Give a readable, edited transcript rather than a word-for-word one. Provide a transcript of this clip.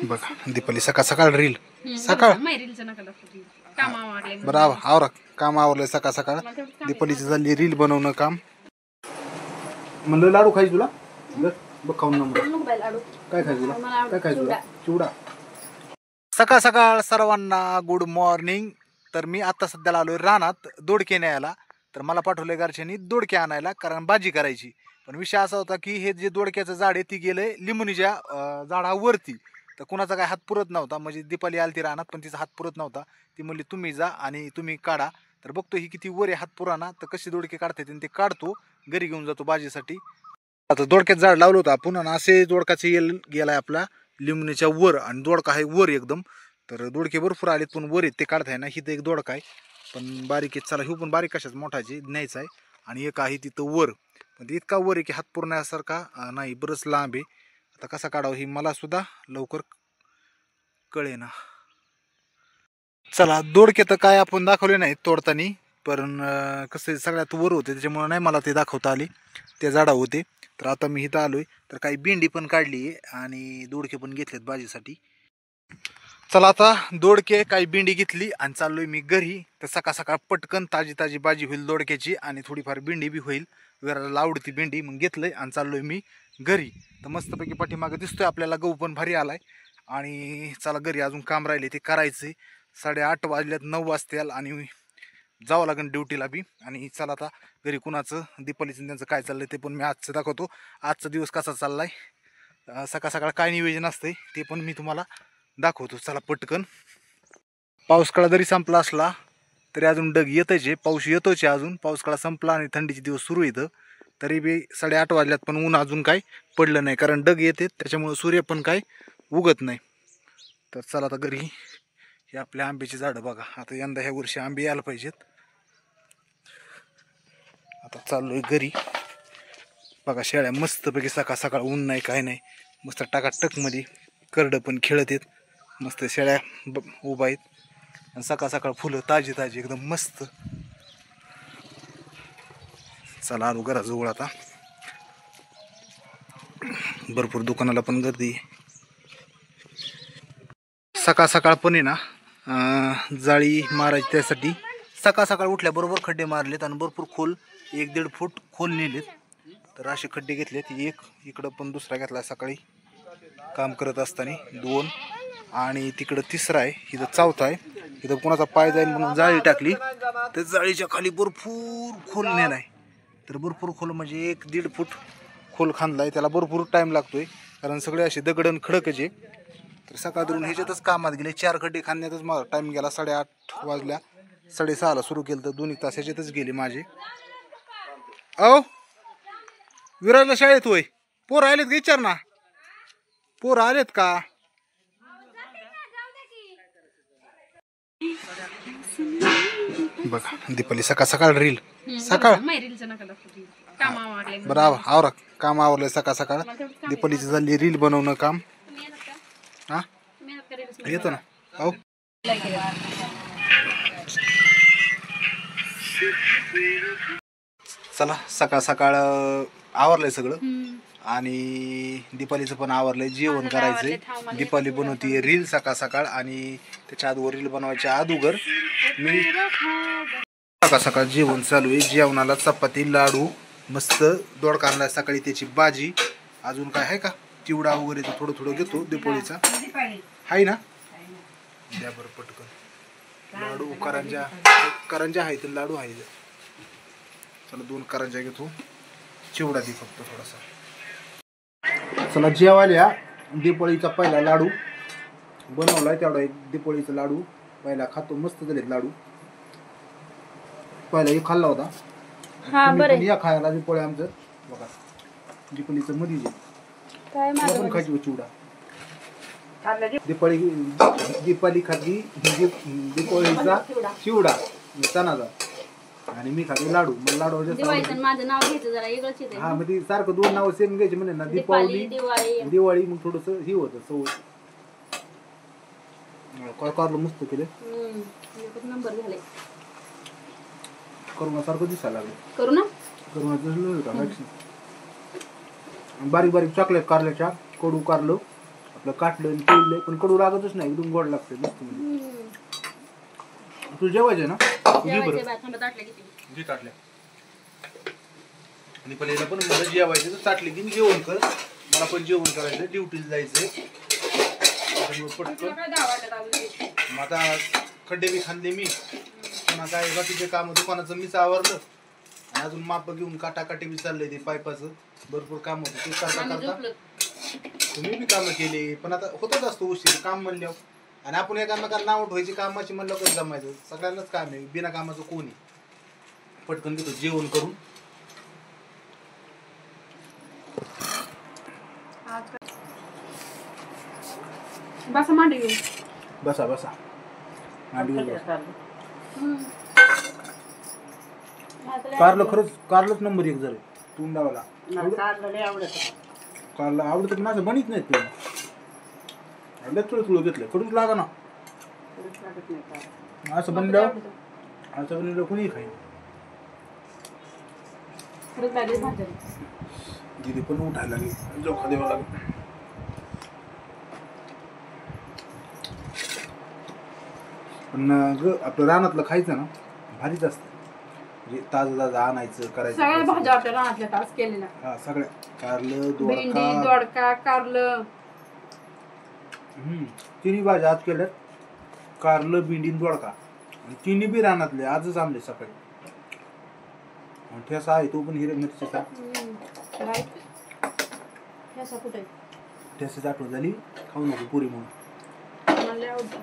बघा दीपाली सकाळ सकाळ रील सकाळ बरं आवरा काम आवरलंय सकाळ सकाळ. दीपालीची झाली रील बनवणं काम. म्हणलं लाडू खायचं तुला बघ खाऊन ना. काय खायचं तुला काय खायचं तुला चिवडा. सकाळ सकाळ सर्वांना गुड मॉर्निंग. तर मी आता सध्याला आलोय रानात दोडके न्यायला. तर मला पाठवलंय घरच्यांनी दोडके आणायला कारण भाजी करायची. पण विषय असा होता की हे जे दोडक्याचं झाड आहे ती गेलंय लिंबुनीच्या झाडावरती. तर कुणाचा काय हात पुरत नव्हता. म्हणजे दीपाली आलती रानात पण तिचा हात पुरत नव्हता. ती म्हणली तुम्ही जा आणि तुम्ही काढा. तर बघतो ही किती वर आहे हात पुराणा. तर कशी दोडके काढता येते ते काढतो घरी घेऊन जातो भाजीसाठी. आता दोडक्याचं झाड लावलं होतं आपण आणि असे दोडकाचं येल गेलाय आपला लिंबणीच्या वर आणि दोडका आहे वर एकदम. तर दोडके भरपूर आलेत पण वर आहेत ते काढताय ना. ही तर एक दोडका आहे पण बारीक आहे. चला ही पण बारीक कशाच मोठाची न्यायचा आहे. आणि एक आहे तिथं वर पण इतका वर आहे की हात पुरण्यासारखा नाही बरंच लांब आहे. आता कसा काढावं ही मला सुद्धा लवकर कळेना. चला दोडके तर काय आपण दाखवले नाही तोडताना. पण कसं सगळ्यात वर होते त्याच्यामुळे नाही मला ते दाखवता आले. ते झाडा होते. तर आता मी इथं आलोय तर काही भेंडी पण काढली आहे आणि दोडके पण घेतलेत भाजीसाठी. चला आता दोडके काही भेंडी घेतली आणि चाललोय मी घरी. तर सकाळ सकाळ पटकन ताजी ताजी भाजी होईल दोडक्याची आणि थोडीफार भेंडी बी होईल. वेराला आवडती भेंडी मग घेतलंय आणि चाललोय मी घरी. तर मस्तपैकी पाठीमागे दिसतोय आपल्याला गहू पण भारी आलाय. आणि चला घरी अजून काम राहिले ते करायचे. 8:30 वाजल्यात 9 वाजतील आणि जावं लागेल ड्युटीला बी. आणि चला आता घरी कुणाचं दीपालीचं त्यांचं काय चाललंय ते पण मी आजचं दाखवतो. आजचा दिवस कसा चाललाय सकाळ सकाळ काय नियोजन असतंय ते पण मी तुम्हाला दाखवतो. चला पटकन. पाऊस काळ जरी संपला असला तरी अजून ढग येतच आहे. पाऊस येतोच आहे अजून. पाऊस काळ संपला आणि थंडीचे दिवस सुरू येतं तरी बी 8:30 वाजल्यात पण ऊन अजून काय पडलं नाही कारण ढग येते त्याच्यामुळे सूर्य पण काय उगत नाही. तर चला आता घरी. हे आपल्या आंब्याची झाडं बघा. आता यंदा ह्या वर्षी आंबे यायला पाहिजेत. आता चाललोय घरी. बघा शेळ्या मस्तपैकी सकाळ सकाळ ऊन नाही काय नाही मस्त टाकाटक मध्ये करडं पण खेळत आहेत. मस्त शेळ्या उभा आहेत आणि सकाळ सकाळ फुलं ताजी ताजी एकदम मस्त. चला आलो घराजवळ आता. भरपूर दुकानाला पण गर्दी. सकाळ सकाळ पण आहे ना जाळी मारायची त्यासाठी सकाळ सकाळ उठल्याबरोबर खड्डे मारलेत आणि भरपूर खोल 1-1.5 फूट खोल नेलेत. तर असे खड्डे घेतलेत. एक इकडं पण दुसरा घेतला सकाळी काम करत असताना 2 आणि तिकडं तिसरा आहे. इथं चौथा आहे. इथं कोणाचा पाय जाईल म्हणून जाळी टाकली. तर जाळीच्या खाली भरपूर खोल नेलाय. तर भरपूर खोल म्हणजे 1-1.5 फूट खोल खांदलाय. त्याला भरपूर टाईम लागतोय कारण सगळे असे दगडण खडकचे. तर सकाळ धरून ह्याच्यातच कामात गेले. 4 खड्डे खांदण्यातच माझा टाईम गेला. 8:30 वाजल्या 6:30ला सुरू केलं तर 2 तास ह्याच्यातच गेले माझे. विराजला शाळेत होय पोरं आलेत का विचार ना. पोरं आलेत का. बघा दीपाली सकाळ सकाळ रील सकाळ बरं आवरा काम आवरलंय सकाळ सकाळ. दीपालीची झाली रील बनवणं काम. हा येतो ना. हो चला सकाळ सकाळ आवरलंय सगळं आणि दीपालीचं पण आवरलंय. जेवण करायचंय. दीपाली बनवती रील सकाळ सकाळ आणि त्याच्या अगोदर रील बनवायच्या अगोदर मी सकाळ सकाळ जेवण चालू आहे. जेवणाला चपाती लाडू मस्त दोडका आणलाय सकाळी त्याची भाजी. अजून काय आहे का चिवडा वगैरे तर थोडं थोडं घेतो दीपालीचा आहे ना. द्या बरं पटकन. लाडू करंजा आहेत लाडू आहे. चला 2 करंजा घेतो. चिवडा दे फक्त थोडासा. चला जेवायला दीपावळीचा पहिला लाडू बनवलाय तेवढा एक दीपावळीचा लाडू पहिला खातो. मस्त झालेत लाडू. पहिला एक खाल्ला होता. या खायला दीपावळी आमचं बघा दीपावळीचं मध्ये पण खायची चिवडा. दीपावली खाल्ली दीपावळीचा चिवडा चणाचा आणि मी खाते लाडू. मग लाडू माझं नाव घ्यायचं जरा वेगळंच येते. हा मग सारखं 2 नाव सेम घ्यायचे म्हणे ना. दीपावली दिवाळी मग थोडस हे होतं सवय. काय कारलं मस्त केलं. नंबर झाले करुणासारखं दिसायला लागलं. करू ना करुणा बारीक बारीक चॉकलेट कारल्याच्या कडू कारलं आपलं काटलं आणि पिळलंय, पण कडू लागतच नाही, एकदम गोड लागते मस्त. तू जेवायचं ना जेवायचे बा, थांबा ताटल्या किती. घे ताटल्या. आणि पण याला पण मला जेवायचं तर ताटली की जेवण कर, मला पण जेवण करायचं, ड्युटीला जायचंय. पटकन काय गावाला लावली. मग आता खड्डे बी खाल्ले मी, पुन्हा काय बाकीचे काम दुकानाचं मीच आवरलं आणि अजून माप घेऊन काटाकाटी बी चाललंय ते पाईपाचं, भरपूर काम होतं ते करता आम्ही करता झोपलो. तुम्ही बी कामं केली. पण आता होतच असतो उशीर काम म्हणल्यावर, आणि आपण एकामेकाला नाव ठेवायची कामाची म्हणल्यावर कसं जमायचं, सगळ्यांनाच काम आहे, बिना कामाचं कोणी. पटकन घेतो जेवण करून. बसा मांडी घेऊन. बसा बसा मांडीवर बसा. कारलं खरंच, कारलंच नंबर 1 झालं तोंडावाला. कारलं आवडतं पण माझं बनीत नाही तुला. तुळं घेतलं कडूच लागा ना, असं बनल्यावर कोणी खाईन. दिदी पण उठायला लागली, जोखा द्यावा लागेल. पण आपलं रानातलं खायचं ना भारीच असतं, म्हणजे ताजं आणायचं करायचं. सगळ्या भाज्या आपल्या रानातल्या तास केलेल्या. हा सगळ्या, कारलं भेंडी, दोडका, दोडका, कारलं. तिन्ही भाज्या आज केल्यात, कारलं भेंडी दोडका, आणि तिन्ही बी रानातले आजच आणले सकाळी. ठेसा आहे तो पण हिरव्या मिरचीचा. ठेसाची आठवण झाली, खाऊ नको पुरी म्हणून. मला आवडतं.